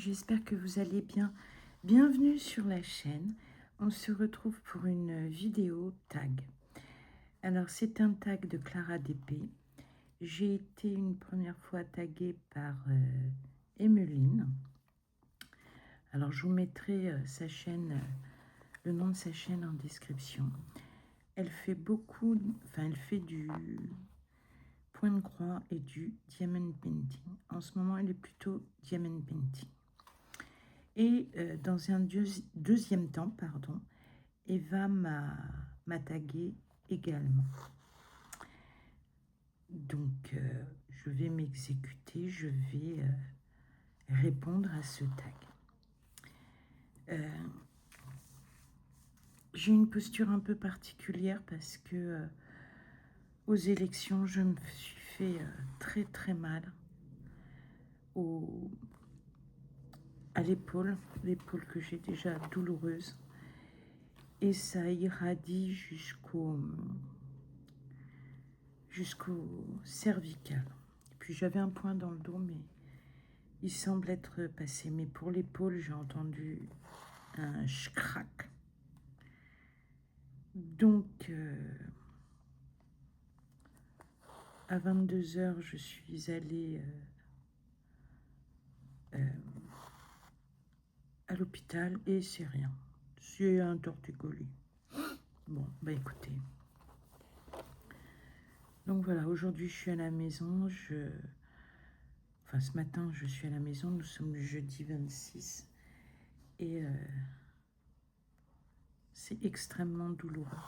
j'espère que vous allez bien. Bienvenue sur la chaîne. On se retrouve pour une vidéo tag. Alors, c'est un tag de Clara DP. J'ai été une première fois taguée par Emeline. Alors, je vous mettrai sa chaîne, le nom de sa chaîne en description. Elle fait beaucoup, elle fait du point de croix et du diamond painting. En ce moment, elle est plutôt diamond painting. Et dans un deuxième temps, pardon, Eva m'a tagué également. Donc, je vais m'exécuter, je vais répondre à ce tag. J'ai une posture un peu particulière parce que aux élections, je me suis fait très très mal à l'épaule que j'ai déjà douloureuse. Et ça irradie jusqu'au cervical. Et puis j'avais un point dans le dos, mais il semble être passé. Mais pour l'épaule, j'ai entendu un schcrac. Donc, à 22 h, je suis allée à l'hôpital et c'est rien. C'est un torticolis. Bon, bah écoutez. Donc voilà, aujourd'hui je suis à la maison. Ce matin je suis à la maison. Nous sommes le jeudi 26 et c'est extrêmement douloureux.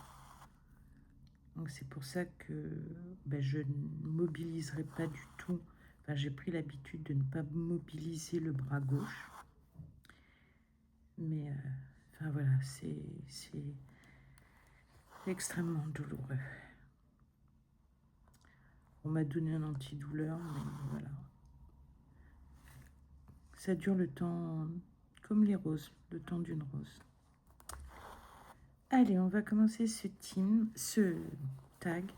Donc c'est pour ça que je ne mobiliserai pas du tout. J'ai pris l'habitude de ne pas mobiliser le bras gauche. Mais voilà, c'est extrêmement douloureux. On m'a donné un antidouleur, mais voilà. Ça dure le temps, comme les roses, le temps d'une rose. Allez, on va commencer ce tag.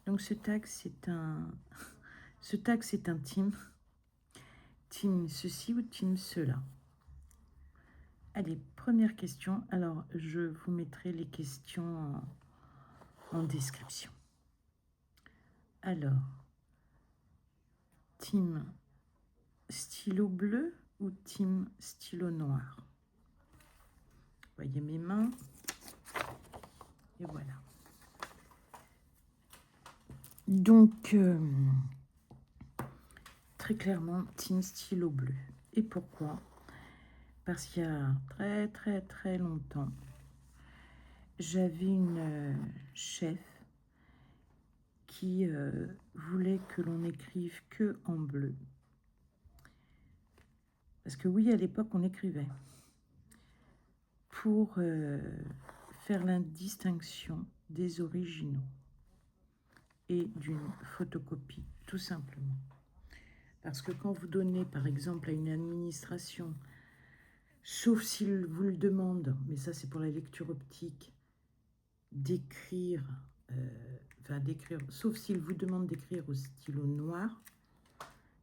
Donc ce tag, c'est un team. Team ceci ou team cela. Allez, première question. Alors, je vous mettrai les questions en description. Alors, team stylo bleu ou team stylo noir? Voyez mes mains. Et voilà. Donc, très clairement, team stylo bleu. Et pourquoi? Parce qu'il y a très très très longtemps, j'avais une chef qui voulait que l'on écrive que en bleu. Parce que oui, à l'époque, on écrivait. Pour faire la distinction des originaux et d'une photocopie, tout simplement. Parce que quand vous donnez, par exemple, à une administration, sauf s'il vous le demande, mais ça c'est pour la lecture optique, d'écrire, sauf s'il vous demande d'écrire au stylo noir,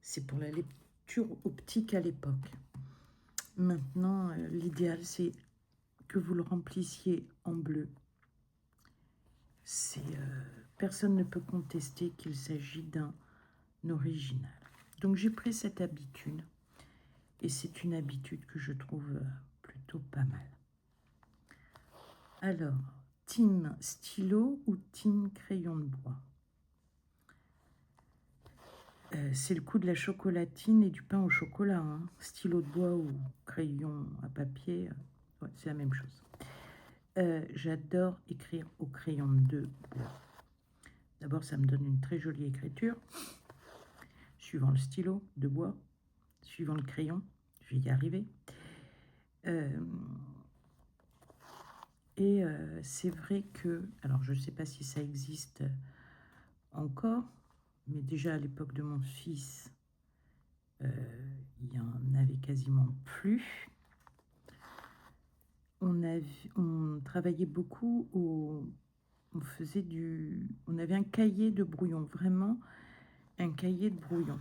c'est pour la lecture optique à l'époque. Maintenant, l'idéal c'est que vous le remplissiez en bleu. Personne ne peut contester qu'il s'agit d'un original. Donc j'ai pris cette habitude et c'est une habitude que je trouve plutôt pas mal. Alors, team stylo ou team crayon de bois? C'est le coup de la chocolatine et du pain au chocolat. Hein. Stylo de bois ou crayon à papier, ouais, c'est la même chose. J'adore écrire au crayon de bois. D'abord, ça me donne une très jolie écriture. Suivant le stylo de bois, suivant le crayon, je vais y arriver. C'est vrai que, alors je ne sais pas si ça existe encore, mais déjà à l'époque de mon fils, il n'y en avait quasiment plus. On travaillait beaucoup on avait un cahier de brouillon, vraiment un cahier de brouillon.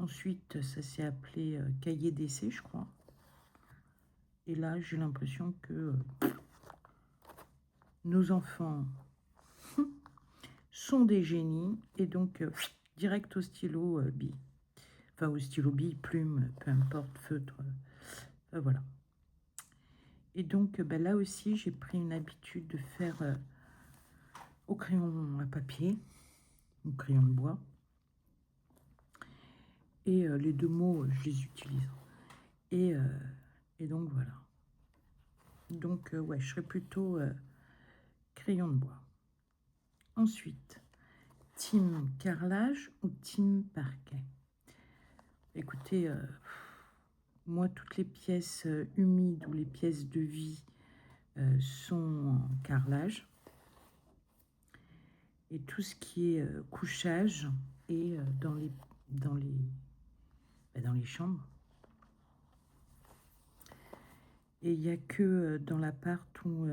Ensuite, ça s'est appelé cahier d'essai, je crois. Et là, j'ai l'impression que nos enfants sont des génies. Et donc, direct au stylo bille. Enfin, au stylo bille, plume, peu importe, feutre. Voilà. Et donc, là aussi, j'ai pris une habitude de faire au crayon à papier, au crayon de bois. Et les deux mots, je les utilise. Et donc, voilà. Donc, ouais, je serais plutôt crayon de bois. Ensuite, team carrelage ou team parquet. Écoutez, moi, toutes les pièces humides ou les pièces de vie sont en carrelage. Et tout ce qui est couchage est dans les chambres. Et il n'y a que dans l'appart où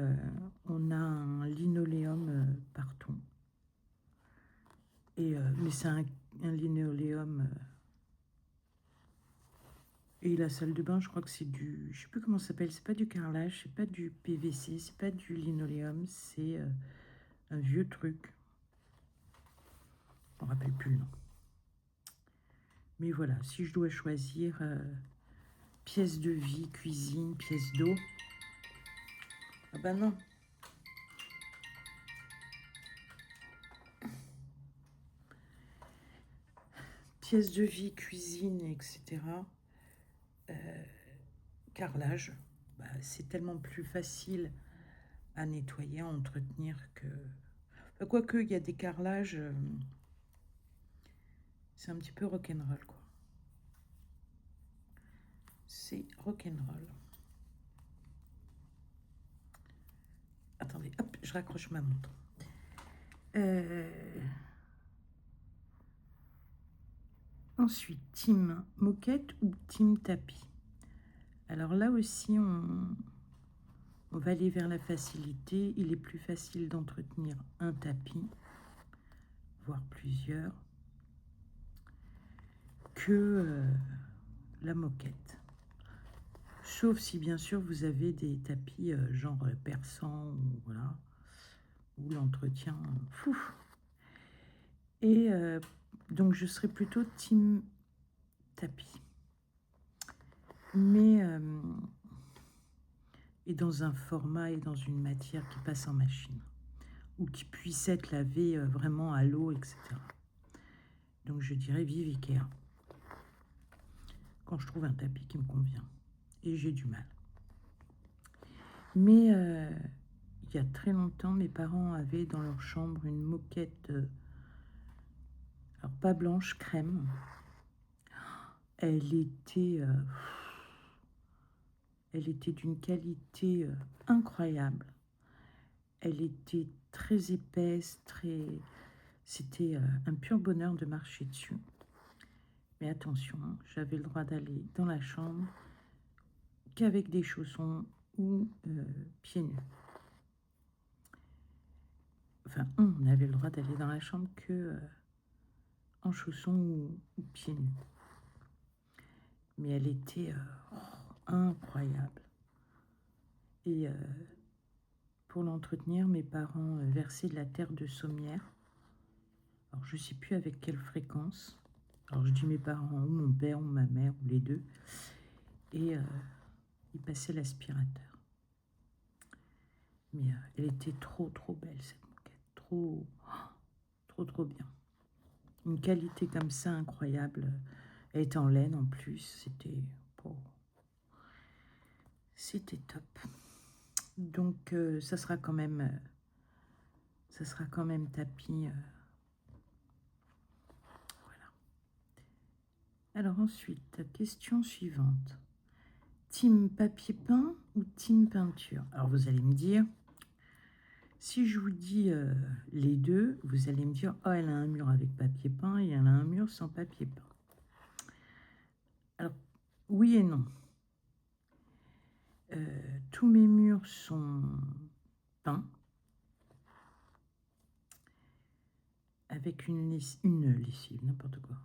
on a un linoléum partout. Mais c'est un linoléum. Et la salle de bain, je crois que c'est du... Je sais plus comment ça s'appelle. C'est pas du carrelage, c'est pas du PVC, c'est pas du linoléum. C'est un vieux truc. Je ne me rappelle plus le nom. Mais voilà, si je dois choisir pièce de vie, cuisine, pièce d'eau... Ah bah non. Pièce de vie, cuisine, etc. Carrelage, c'est tellement plus facile à nettoyer, à entretenir que... Quoique, il y a des carrelages, c'est un petit peu rock'n'roll, quoi. C'est rock'n'roll. Attendez, hop, je raccroche ma montre. Ensuite, team moquette ou team tapis. Alors là aussi, on va aller vers la facilité. Il est plus facile d'entretenir un tapis, voire plusieurs, que la moquette. Sauf si, bien sûr, vous avez des tapis genre persan, ou voilà, où l'entretien... Et donc, je serais plutôt team tapis. Mais... et dans un format et dans une matière qui passe en machine. Ou qui puisse être lavé vraiment à l'eau, etc. Donc, je dirais vive Ikea. Quand je trouve un tapis qui me convient. Et j'ai du mal. Mais il y a très longtemps, mes parents avaient dans leur chambre une moquette, alors pas blanche, crème. Elle était d'une qualité incroyable. Elle était très épaisse, c'était un pur bonheur de marcher dessus. Mais attention, j'avais le droit d'aller dans la chambre qu'avec des chaussons ou pieds nus. Enfin, on avait le droit d'aller dans la chambre que en chaussons ou pieds nus. Mais elle était incroyable. Et pour l'entretenir, mes parents versaient de la terre de sommière. Alors, je ne sais plus avec quelle fréquence. Alors, je dis mes parents, ou mon père, ou ma mère, ou les deux. Et ils passaient l'aspirateur. Mais elle était trop belle, cette moquette. Trop bien. Une qualité comme ça incroyable. Elle était en laine en plus. C'était top. Donc, ça sera quand même tapis. Voilà. Alors ensuite, question suivante. Team papier peint ou team peinture? Alors vous allez me dire, si je vous dis les deux, vous allez me dire, oh, elle a un mur avec papier peint et elle a un mur sans papier peint. Alors, oui et non. Tous mes murs sont peints avec une lessive, n'importe quoi,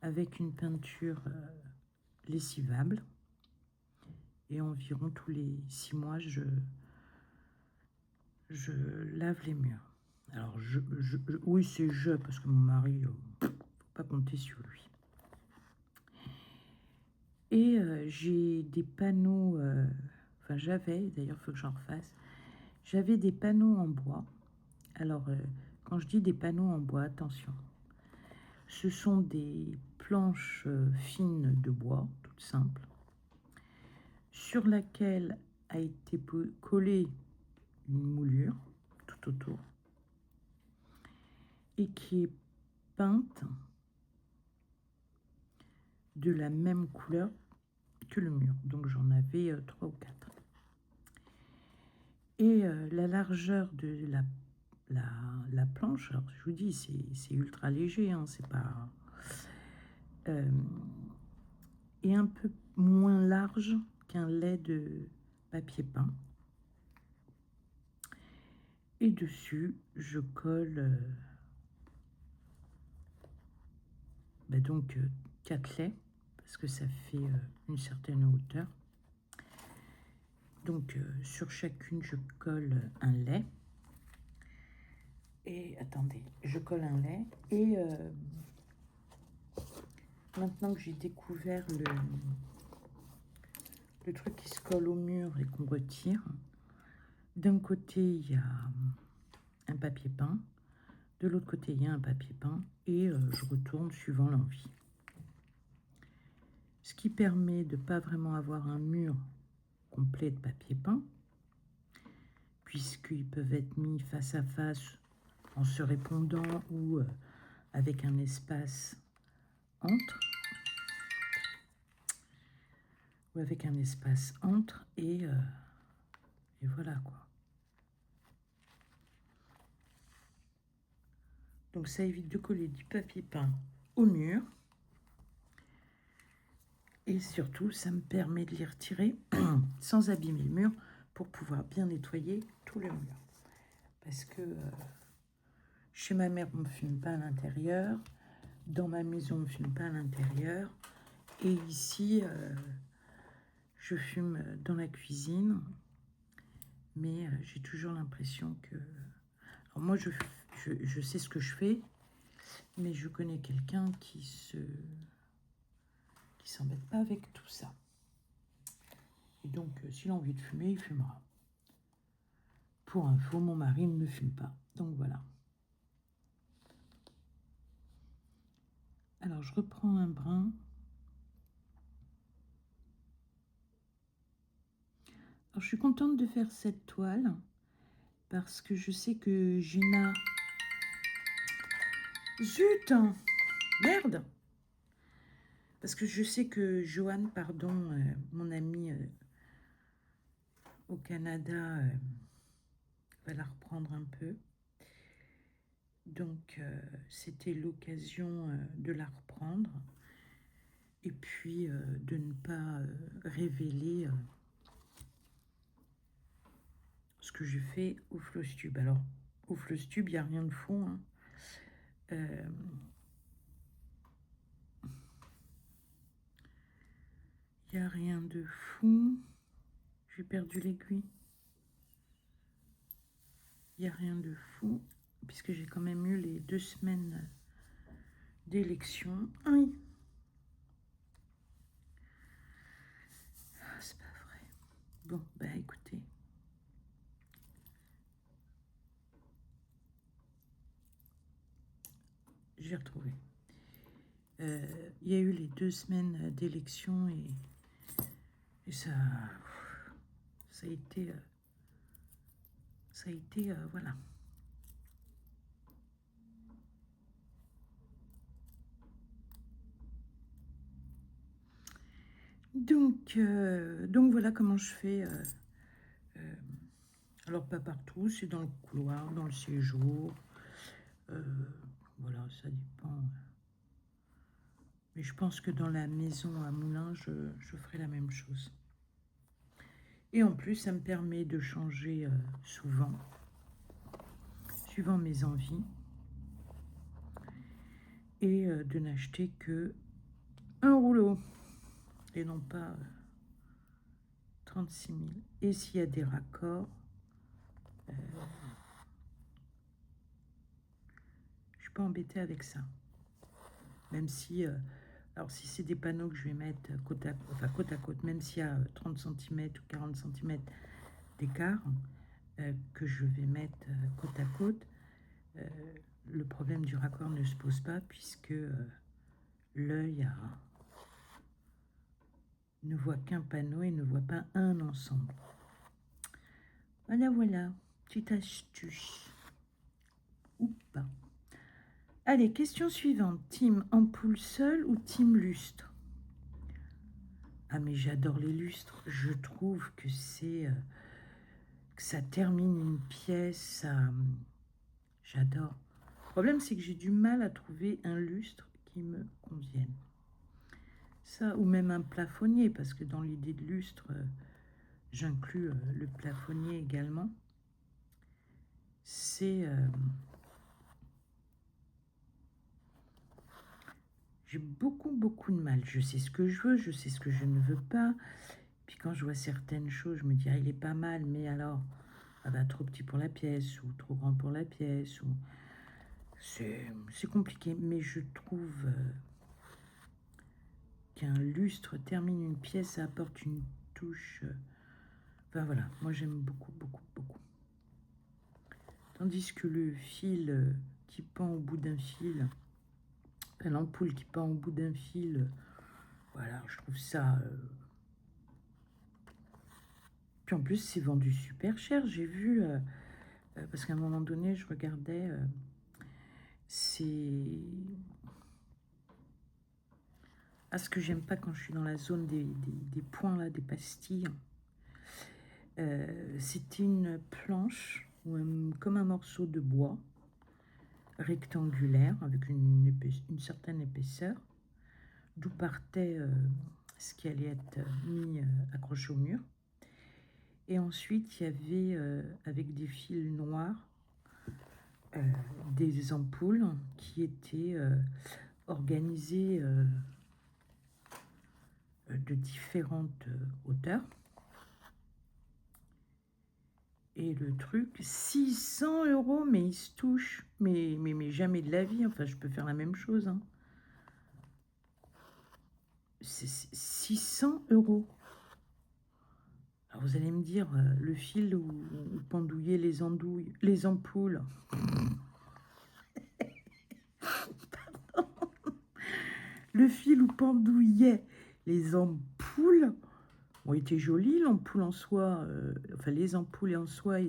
avec une peinture lessivable. Et environ tous les 6 mois, je lave les murs. Alors, oui, c'est parce que mon mari, faut pas compter sur lui. Et j'ai des panneaux, enfin j'avais, d'ailleurs il faut que j'en refasse, j'avais des panneaux en bois. Alors, quand je dis des panneaux en bois, attention, ce sont des planches fines de bois, toutes simples, sur laquelle a été collée une moulure tout autour et qui est peinte de la même couleur que le mur. Donc j'en avais 3 ou 4. Et la largeur de la planche, alors je vous dis, c'est ultra léger, hein, c'est pas... est un peu moins large qu'un lait de papier peint. Et dessus, je colle donc 4 laits, parce que ça fait une certaine hauteur. Donc sur chacune, je colle un lait. Et attendez, je colle un lait. Et maintenant que j'ai découvert le truc qui se colle au mur et qu'on retire, d'un côté, il y a un papier peint. De l'autre côté, il y a un papier peint. Et je retourne suivant l'envie. Ce qui permet de ne pas vraiment avoir un mur complet de papier peint, puisqu'ils peuvent être mis face à face en se répondant ou avec un espace entre. Ou avec un espace entre et voilà quoi. Donc ça évite de coller du papier peint au mur. Et surtout, ça me permet de les retirer sans abîmer le mur pour pouvoir bien nettoyer tout le mur. Parce que chez ma mère, on ne fume pas à l'intérieur. Dans ma maison, on ne fume pas à l'intérieur. Et ici, je fume dans la cuisine. Mais j'ai toujours l'impression que... Alors moi, je sais ce que je fais, mais je connais quelqu'un qui s'embête pas avec tout ça. Et donc, s'il a envie de fumer, il fumera. Pour info, mon mari ne fume pas. Donc voilà. Alors, je reprends un brin. Alors, je suis contente de faire cette toile parce que je sais que Gina... Zut! Merde! Parce que je sais que Joanne, mon amie au Canada, va la reprendre un peu. Donc, c'était l'occasion de la reprendre. Et puis, de ne pas révéler ce que je fais au Flosstube. Alors, au Flosstube, il n'y a rien de fou. Hein. Il n'y a rien de fou. J'ai perdu l'aiguille. Il n'y a rien de fou, puisque j'ai quand même eu les 2 semaines d'élection. Aïe. Ah, c'est pas vrai. Bon, bah écoutez. J'ai retrouvé. Il y a eu les 2 semaines d'élection et ça a été... voilà. Donc voilà comment je fais. Alors, pas partout, c'est dans le couloir, dans le séjour. Voilà, ça dépend. Mais je pense que dans la maison à Moulins, je ferai la même chose. Et en plus, ça me permet de changer souvent, suivant mes envies. Et de n'acheter que un rouleau et non pas 36 000. Et s'il y a des raccords, je ne suis pas embêtée avec ça. Même si, alors si c'est des panneaux que je vais mettre côte à côte, même s'il y a 30 cm ou 40 cm d'écart, que je vais mettre côte à côte, le problème du raccord ne se pose pas puisque l'œil ne voit qu'un panneau et ne voit pas un ensemble. Voilà, voilà, petite astuce. Ou pas. Allez, question suivante. Team ampoule seule ou team lustre? Ah, mais j'adore les lustres. Je trouve que c'est... que ça termine une pièce. J'adore. Le problème, c'est que j'ai du mal à trouver un lustre qui me convienne. Ça, ou même un plafonnier, parce que dans l'idée de lustre, j'inclus le plafonnier également. C'est... j'ai beaucoup de mal. Je sais ce que je veux, je sais ce que je ne veux pas. Puis quand je vois certaines choses, je me dis, ah, il est pas mal, mais alors, ah bah, trop petit pour la pièce, ou trop grand pour la pièce, ou... C'est compliqué, mais je trouve qu'un lustre termine une pièce, ça apporte une touche... enfin voilà, moi j'aime beaucoup. Tandis que le fil qui pend au bout d'un fil, l'ampoule qui pend au bout d'un fil, voilà, je trouve ça... Puis en plus, c'est vendu super cher. J'ai vu, parce qu'à un moment donné, je regardais, c'est... Ah, ce que j'aime pas quand je suis dans la zone des points, là, des pastilles. C'était une planche, comme un morceau de bois, rectangulaire, avec une certaine épaisseur, d'où partait ce qui allait être mis accroché au mur. Et ensuite, il y avait, avec des fils noirs, des ampoules qui étaient organisées de différentes hauteurs. Et le truc, 600 €, mais il se touche. Mais jamais de la vie. Enfin, je peux faire la même chose. Hein. C'est 600 €. Alors vous allez me dire, le fil où pendouiller les ampoules. Le fil où pendouillaient les ampoules. Bon, était joli, l'ampoule en soi. Enfin, les ampoules en soi.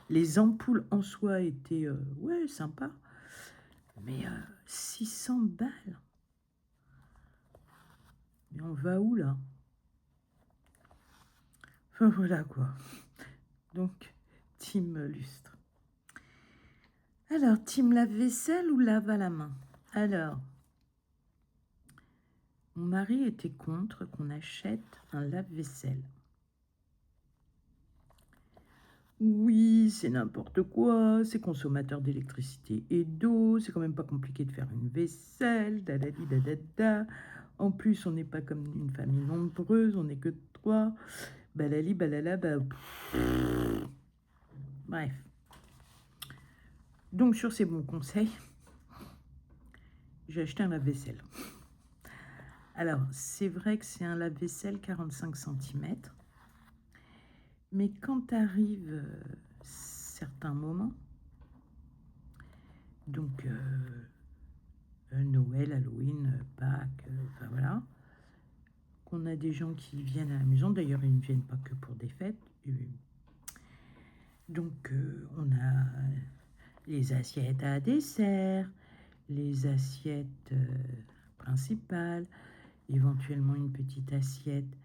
Les ampoules en soi étaient, ouais, sympa. Mais 600 balles. Mais on va où, là? Enfin, voilà, quoi. Donc, team lustre. Alors, team lave-vaisselle ou lave à la main? Alors, mon mari était contre qu'on achète un lave-vaisselle. Oui, c'est n'importe quoi, c'est consommateur d'électricité et d'eau, c'est quand même pas compliqué de faire une vaisselle, dadadi dadada. En plus, on n'est pas comme une famille nombreuse, on n'est que 3. Balali, balala, bah... Bref. Donc, sur ces bons conseils, j'ai acheté un lave-vaisselle. Alors, c'est vrai que c'est un lave-vaisselle 45 cm. Mais quand arrivent certains moments, donc Noël, Halloween, Pâques, enfin voilà, qu'on a des gens qui viennent à la maison, d'ailleurs ils ne viennent pas que pour des fêtes, donc on a les assiettes à dessert, les assiettes principales, éventuellement une petite assiette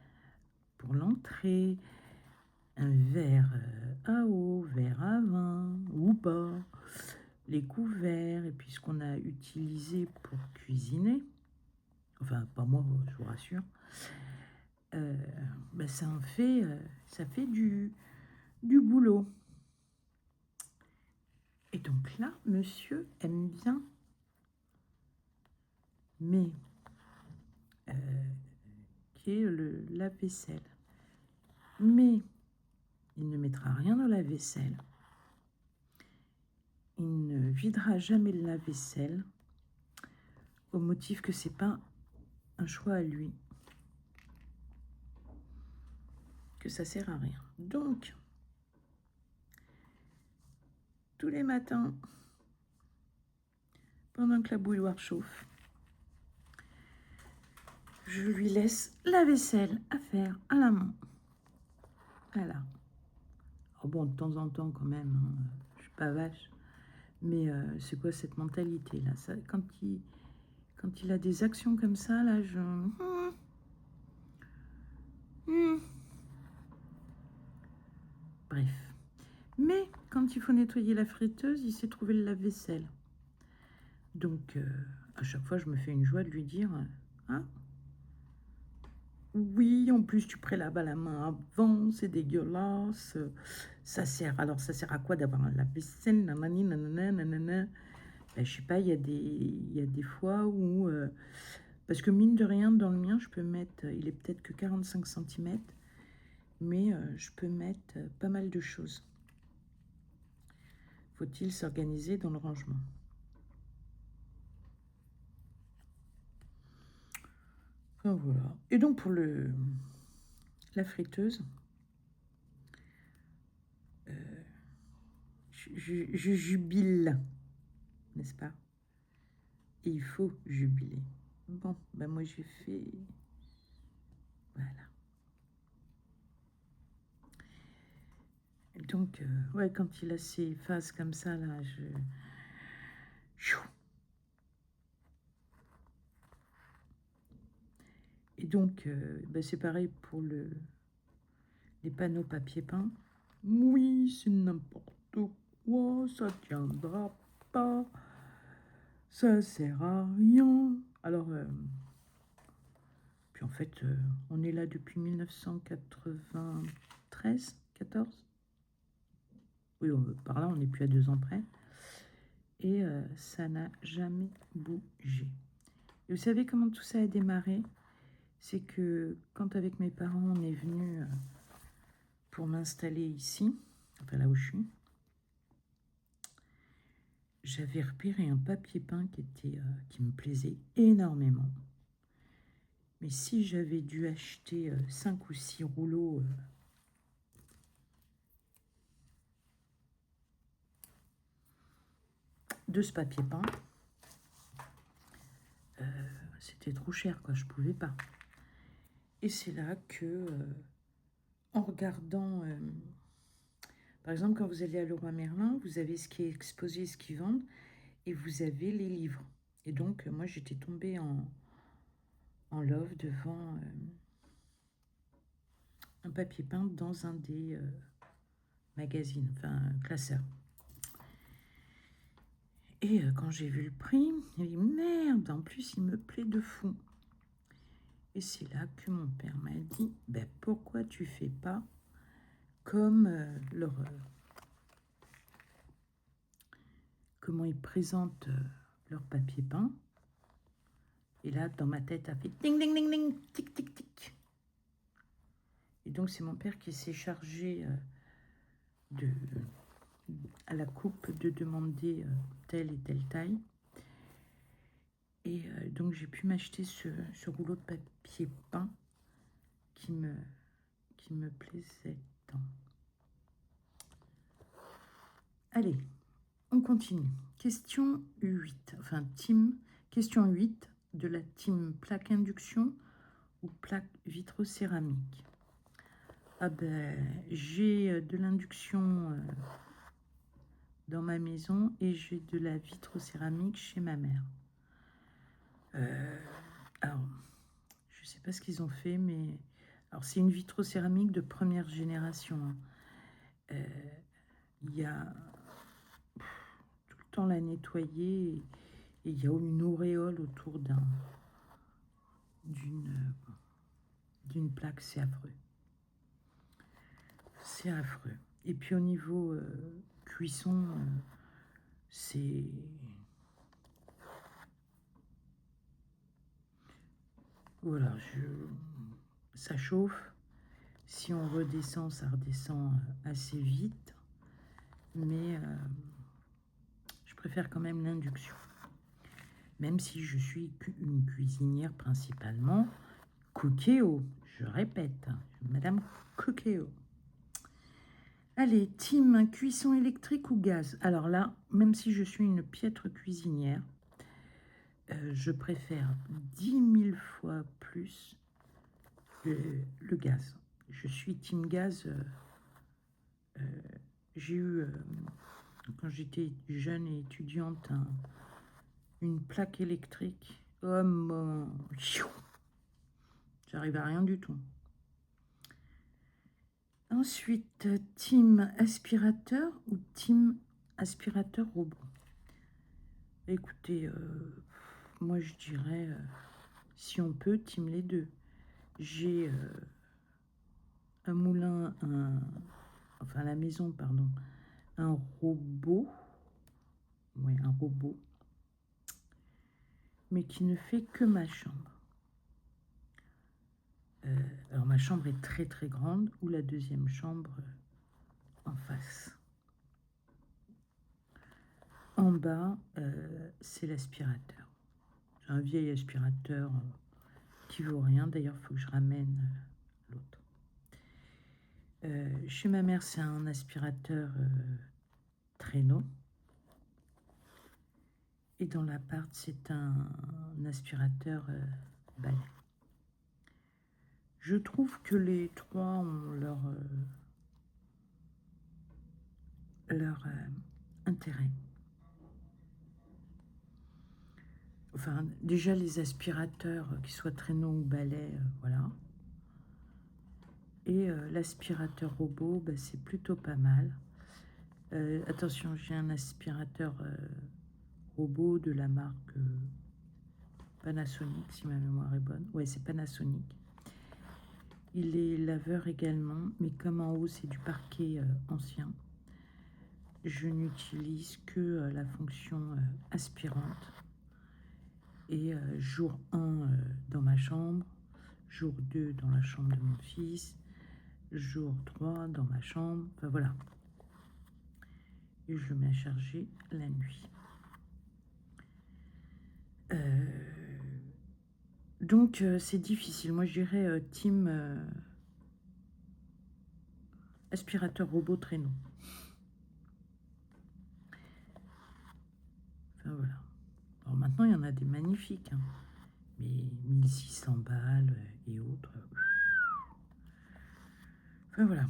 pour l'entrée, un verre à eau, verre à vin ou pas, les couverts et puis ce qu'on a utilisé pour cuisiner, enfin pas moi, je vous rassure, ben ça fait du boulot. Et donc là, monsieur aime bien, mais et le lave-vaisselle. Mais il ne mettra rien dans la vaisselle. Il ne videra jamais le lave-vaisselle au motif que c'est pas un choix à lui, que ça sert à rien. Donc, tous les matins, pendant que la bouilloire chauffe, je lui laisse la vaisselle à faire à la main. Voilà. Oh bon, de temps en temps quand même, hein, je suis pas vache. Mais c'est quoi cette mentalité-là? Quand il a des actions comme ça, là, Bref. Mais quand il faut nettoyer la friteuse, il sait trouver le lave-vaisselle. Donc, à chaque fois, je me fais une joie de lui dire, hein, oui, en plus, tu prélèves à la main avant, c'est dégueulasse. Ça sert à quoi d'avoir un lave-vaisselle? Nanani, nanana, nanana. Ben, je sais pas, il y a des fois où... parce que mine de rien, dans le mien, je peux mettre... il est peut-être que 45 cm, mais je peux mettre pas mal de choses. Faut-il s'organiser dans le rangement? Enfin, voilà. Et donc, pour la friteuse, je jubile, n'est-ce pas? Et il faut jubiler. Bon, ben moi j'ai fait... Voilà. Et donc, ouais, quand il a ces phases comme ça, là, Et donc, ben c'est pareil pour les panneaux papier peint. Oui, c'est n'importe quoi, ça tiendra pas, ça sert à rien. Alors, puis en fait, on est là depuis 1993, 14. Oui, par là, on n'est plus à 2 ans près. Et ça n'a jamais bougé. Et vous savez comment tout ça a démarré? C'est que quand avec mes parents, on est venu pour m'installer ici, enfin là où je suis, j'avais repéré un papier peint qui me plaisait énormément. Mais si j'avais dû acheter 5 ou 6 rouleaux de ce papier peint, c'était trop cher, quoi, je pouvais pas. Et c'est là que, en regardant, par exemple, quand vous allez à Leroy Merlin, vous avez ce qui est exposé, ce qu'ils vendent, et vous avez les livres. Et donc, moi, j'étais tombée en love devant un papier peint dans un des magazines, enfin, classeurs. Et quand j'ai vu le prix, j'ai dit merde, en plus il me plaît de fou. Et c'est là que mon père m'a dit, ben, pourquoi tu fais pas comme comment ils présentent leur papier peint. Et là, dans ma tête, a fait ding, ding, ding, ding, tic, tic, tic. Et donc, c'est mon père qui s'est chargé à la coupe de demander telle et telle taille. Et donc, j'ai pu m'acheter ce rouleau de papier peint qui me plaisait tant. Allez, on continue. Question 8, enfin, question 8 de la team plaque induction ou plaque vitrocéramique. Ah ben, j'ai de l'induction dans ma maison et j'ai de la vitrocéramique chez ma mère. Alors, je ne sais pas ce qu'ils ont fait, mais... Alors, c'est une vitrocéramique de première génération. Hein. Il y a tout le temps la nettoyer et il y a une auréole autour d'une plaque. C'est affreux. C'est affreux. Et puis au niveau cuisson, c'est... Voilà, ça chauffe. Si on redescend, ça redescend assez vite. Mais je préfère quand même l'induction. Même si je suis une cuisinière principalement Cookéo. Je répète, Madame Cookéo. Allez, team cuisson électrique ou gaz? Alors là, même si je suis une piètre cuisinière, je préfère 10 000 fois plus le gaz. Je suis team gaz. J'ai eu, quand j'étais jeune et étudiante, une plaque électrique. Oh mon... J'arrive à rien du tout. Ensuite, team aspirateur ou team aspirateur robot? Écoutez, moi je dirais, si on peut, team les deux. J'ai un moulin, enfin à la maison, pardon, un robot, ouais, un robot, mais qui ne fait que ma chambre. Alors ma chambre est très très grande, ou la deuxième chambre en face. En bas, c'est l'aspirateur. C'est un vieil aspirateur qui vaut rien. D'ailleurs, il faut que je ramène l'autre. Chez ma mère, c'est un aspirateur traîneau. Et dans l'appart, c'est un aspirateur balai. Je trouve que les trois ont leur intérêt. Enfin, déjà les aspirateurs, qu'ils soient traîneau ou balai, voilà. Et l'aspirateur robot, bah, c'est plutôt pas mal. Attention, j'ai un aspirateur robot de la marque Panasonic, si ma mémoire est bonne. Ouais, c'est Panasonic. Il est laveur également, mais comme en haut, c'est du parquet ancien, je n'utilise que la fonction aspirante. Et jour 1 dans ma chambre, jour 2 dans la chambre de mon fils, jour 3 dans ma chambre, enfin voilà. Et je le mets à charger la nuit. Donc c'est difficile. Moi je dirais team aspirateur robot traîneau. Enfin voilà. Alors maintenant il y en a des magnifiques, hein, mais 1600 balles et autres. Enfin voilà.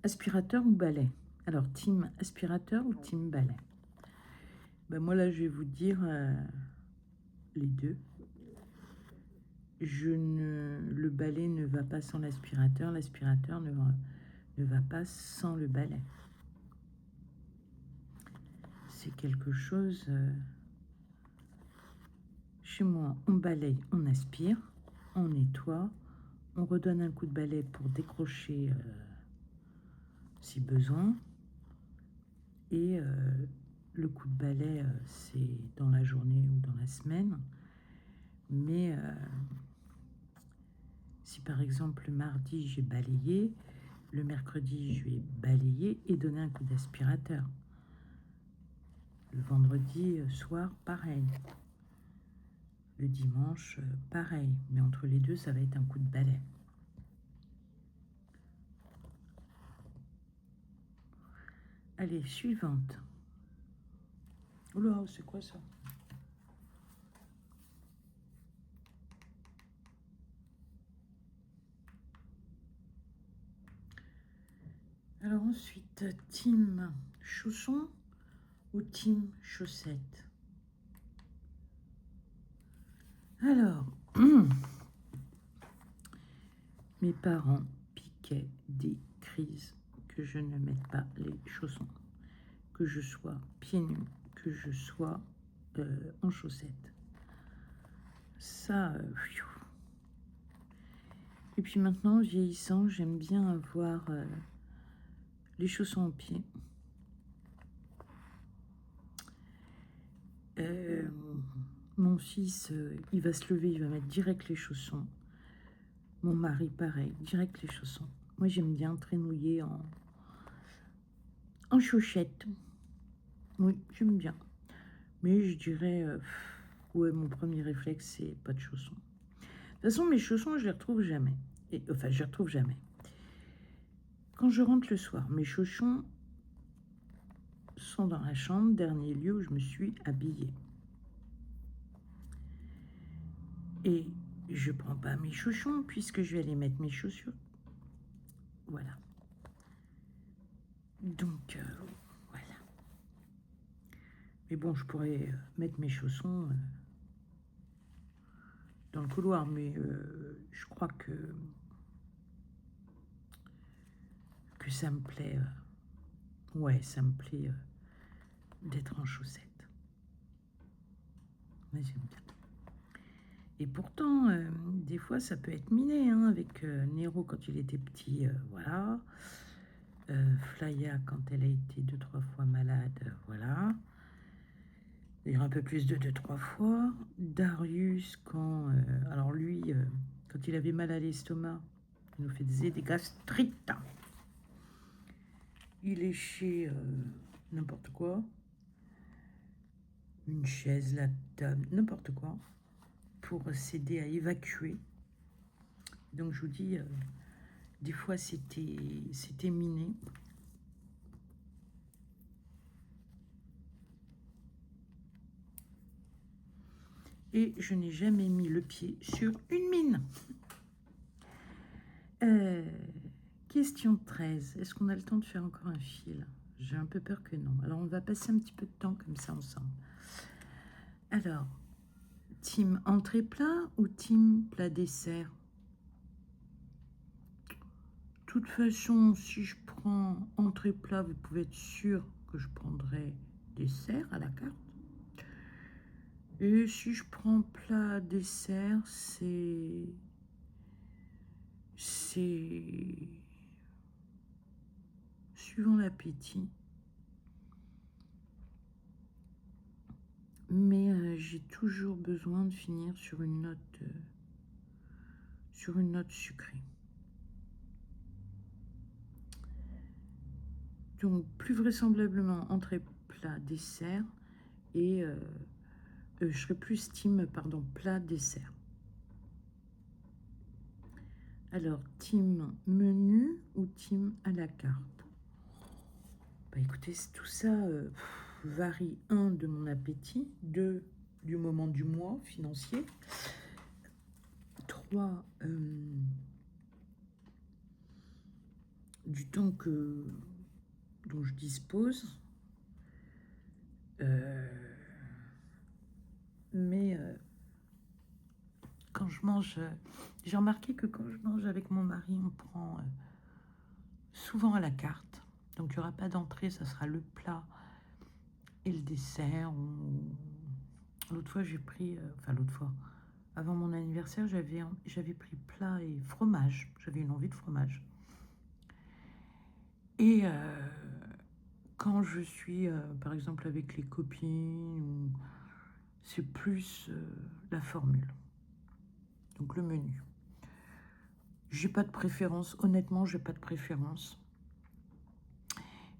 Aspirateur ou balai? Alors team aspirateur ou team balai? Ben moi là je vais vous dire les deux. Le balai ne va pas sans l'aspirateur, l'aspirateur ne va pas sans le balai. C'est quelque chose... chez moi, on balaye, on aspire, on nettoie, on redonne un coup de balai pour décrocher si besoin. Et le coup de balai, c'est dans la journée ou dans la semaine. Mais si par exemple le mardi j'ai balayé, le mercredi je vais balayer et donner un coup d'aspirateur. Le vendredi soir, pareil. Le dimanche, pareil. Mais entre les deux, ça va être un coup de balai. Allez, suivante. Oula, c'est quoi ça? Alors ensuite, team chaussons ou team chaussettes? Alors, mes parents piquaient des crises que je ne mette pas les chaussons, que je sois pieds nus, que je sois en chaussettes. Ça, et puis maintenant, vieillissant, j'aime bien avoir les chaussons aux pieds. Mon fils, il va se lever, il va mettre direct les chaussons. Mon mari, pareil, direct les chaussons. Moi, j'aime bien traînouiller en chaussettes. Oui, j'aime bien. Mais je dirais, ouais, mon premier réflexe, c'est pas de chaussons. De toute façon, mes chaussons, je les retrouve jamais. Enfin, je les retrouve jamais. Quand je rentre le soir, mes chaussons sont dans la chambre, dernier lieu où je me suis habillée. Et je prends pas mes chaussons puisque je vais aller mettre mes chaussures. Voilà. Donc, voilà. Mais bon, je pourrais mettre mes chaussons dans le couloir, mais je crois que ça me plaît. Ouais, ça me plaît d'être en chaussettes. Mais j'aime bien. Et pourtant, des fois, ça peut être miné, hein, avec Nero quand il était petit, voilà. Flaya quand elle a été 2-3 fois malade, voilà. D'ailleurs, un peu plus de 2-3 fois. Darius, quand... alors lui, quand il avait mal à l'estomac, il nous faisait des gastrites. Il est chez n'importe quoi. Une chaise, la table, n'importe quoi. Pour s'aider à évacuer. Donc je vous dis, des fois c'était miné. Et je n'ai jamais mis le pied sur une mine. Question 13. Est-ce qu'on a le temps de faire encore un fil? J'ai un peu peur que non. Alors, on va passer un petit peu de temps comme ça ensemble. Alors, team entrée plat ou team plat dessert? De toute façon, si je prends entrée plat, vous pouvez être sûr que je prendrai dessert à la carte. Et si je prends plat dessert, c'est suivant l'appétit. Mais j'ai toujours besoin de finir sur une note sucrée. Donc, plus vraisemblablement, entrée, plat, dessert. Et je serai plus team, pardon, plat, dessert. Alors, team menu ou team à la carte? Bah, écoutez, tout ça varie, 1, de mon appétit, 2, du moment du mois financier, 3, du temps dont je dispose. Mais quand je mange, j'ai remarqué que quand je mange avec mon mari, on prend souvent à la carte. Donc il n'y aura pas d'entrée, ça sera le plat et le dessert. L'autre fois, j'ai pris, enfin l'autre fois, avant mon anniversaire, j'avais pris plat et fromage. J'avais une envie de fromage. Et quand je suis, par exemple, avec les copines, c'est plus la formule. Donc le menu. J'ai pas de préférence, honnêtement, j'ai pas de préférence.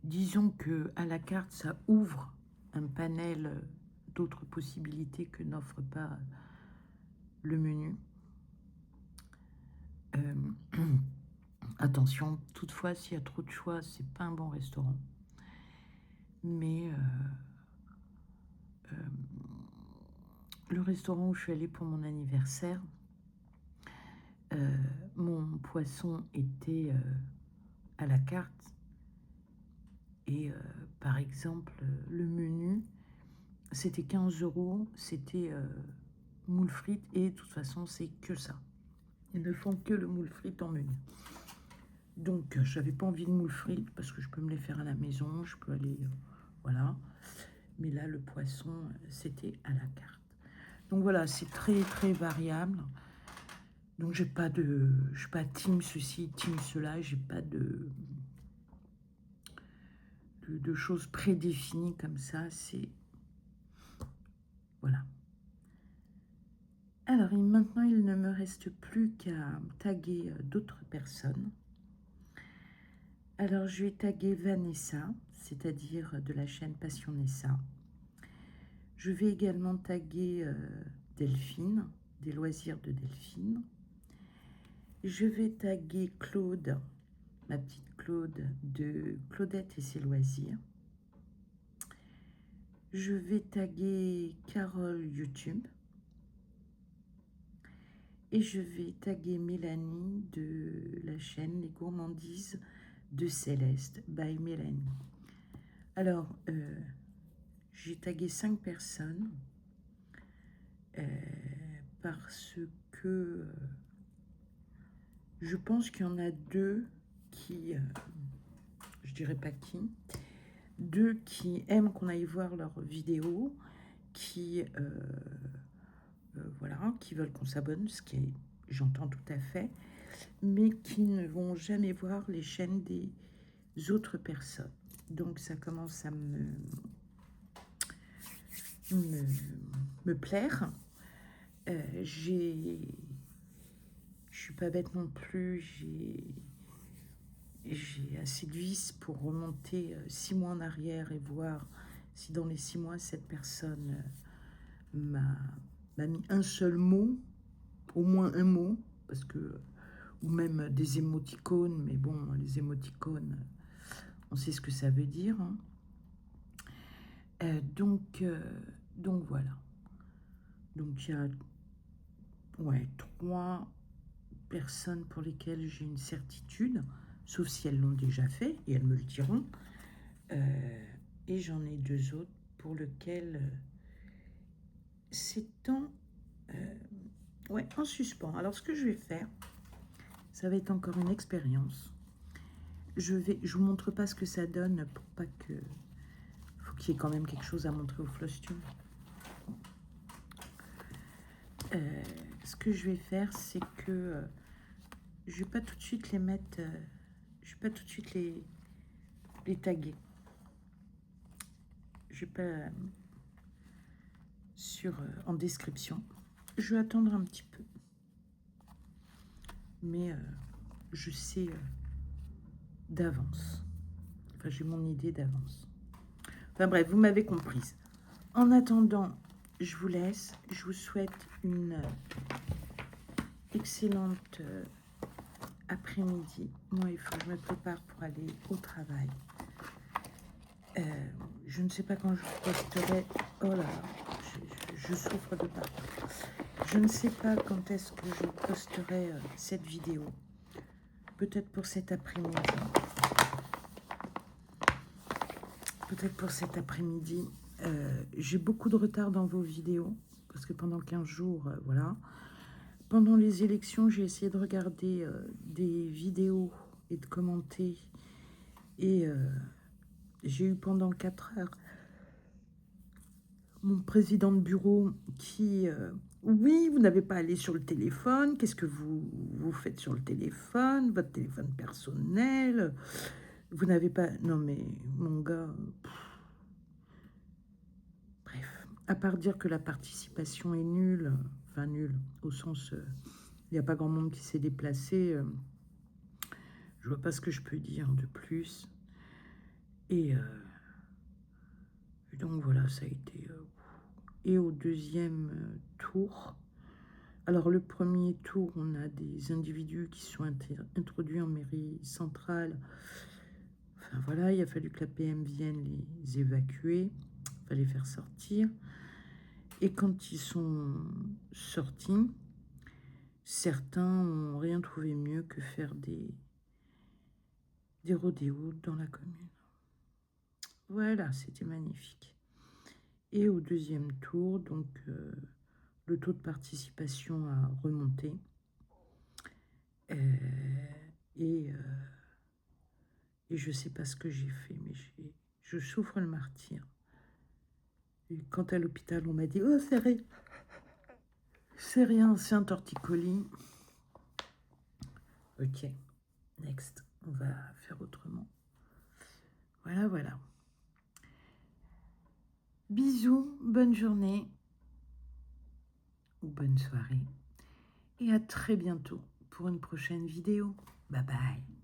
Disons que à la carte, ça ouvre un panel d'autres possibilités que n'offre pas le menu. Attention, toutefois, s'il y a trop de choix, c'est pas un bon restaurant. Mais le restaurant où je suis allée pour mon anniversaire, mon poisson était à la carte. Et par exemple, le menu, c'était 15 €, c'était moule frites, et de toute façon, c'est que ça. Ils ne font que le moule frites en menu. Donc, j'avais pas envie de moule frites parce que je peux me les faire à la maison, je peux aller, voilà. Mais là, le poisson, c'était à la carte. Donc voilà, c'est très très variable. Donc je suis pas team ceci, team cela, j'ai pas de choses prédéfinies comme ça, c'est... Voilà. Alors, maintenant, il ne me reste plus qu'à taguer d'autres personnes. Alors, je vais taguer Vanessa, c'est-à-dire de la chaîne Passion Nessa. Je vais également taguer Delphine, des loisirs de Delphine. Je vais taguer Claude, ma petite Claude, de Claudette et ses loisirs. Je vais taguer Carole YouTube. Et je vais taguer Mélanie de la chaîne Les Gourmandises de Céleste by Mélanie. Alors, j'ai tagué 5 personnes parce que je pense qu'il y en a 2 qui, je dirais pas qui, 2 qui aiment qu'on aille voir leurs vidéos, qui voilà, qui veulent qu'on s'abonne, ce qui est, j'entends tout à fait, mais qui ne vont jamais voir les chaînes des autres personnes. Donc ça commence à me plaire. Je suis pas bête non plus, j'ai assez de vis pour remonter 6 mois en arrière et voir si dans les 6 mois cette personne m'a mis un seul mot, au moins un mot, parce que, ou même des émoticônes, mais bon, les émoticônes, on sait ce que ça veut dire. Hein. Donc voilà. Donc il y a 3 personnes pour lesquelles j'ai une certitude, sauf si elles l'ont déjà fait, et elles me le diront. Et j'en ai 2 autres pour lesquelles c'est en suspens. Alors ce que je vais faire, ça va être encore une expérience. Je vous montre pas ce que ça donne pour pas que... Faut qu'il y ait quand même quelque chose à montrer au Flosstube. Ce que je vais faire, c'est que je vais pas tout de suite les mettre... je vais pas tout de suite les taguer. Je vais pas en description. Je vais attendre un petit peu. Mais je sais d'avance. Enfin, j'ai mon idée d'avance. Enfin bref, vous m'avez comprise. En attendant, je vous laisse. Je vous souhaite une excellente après-midi. Moi, il faut que je me prépare pour aller au travail. Je ne sais pas quand je posterai. Oh là là, je souffre de partout. Je ne sais pas quand est-ce que je posterai cette vidéo. Peut-être pour cet après-midi. Peut-être pour cet après-midi. J'ai beaucoup de retard dans vos vidéos, parce que pendant 15 jours, voilà. Pendant les élections, j'ai essayé de regarder des vidéos et de commenter. Et j'ai eu pendant 4 heures mon président de bureau qui... oui, vous n'avez pas à aller sur le téléphone. Qu'est-ce que vous faites sur le téléphone? Votre téléphone personnel? Vous n'avez pas... Non mais, mon gars... Bref, à part dire que la participation est nulle, enfin nulle, au sens... il n'y a pas grand monde qui s'est déplacé. Je vois pas ce que je peux dire de plus. Et donc voilà, ça a été... et au deuxième tour... Alors, le premier tour, on a des individus qui sont introduits en mairie centrale. Enfin, voilà, il a fallu que la PM vienne les évacuer. Il fallait faire sortir. Et quand ils sont sortis, certains n'ont rien trouvé mieux que faire des rodéos dans la commune. Voilà, c'était magnifique. Et au deuxième tour, donc... le taux de participation a remonté. Et je ne sais pas ce que j'ai fait, mais je souffre le martyre. Et quand à l'hôpital, on m'a dit « Oh, c'est rien, c'est un torticolis. » Ok, next, on va faire autrement. Voilà, voilà. Bisous, bonne journée. ou bonne soirée. Et à très bientôt pour une prochaine vidéo. Bye bye.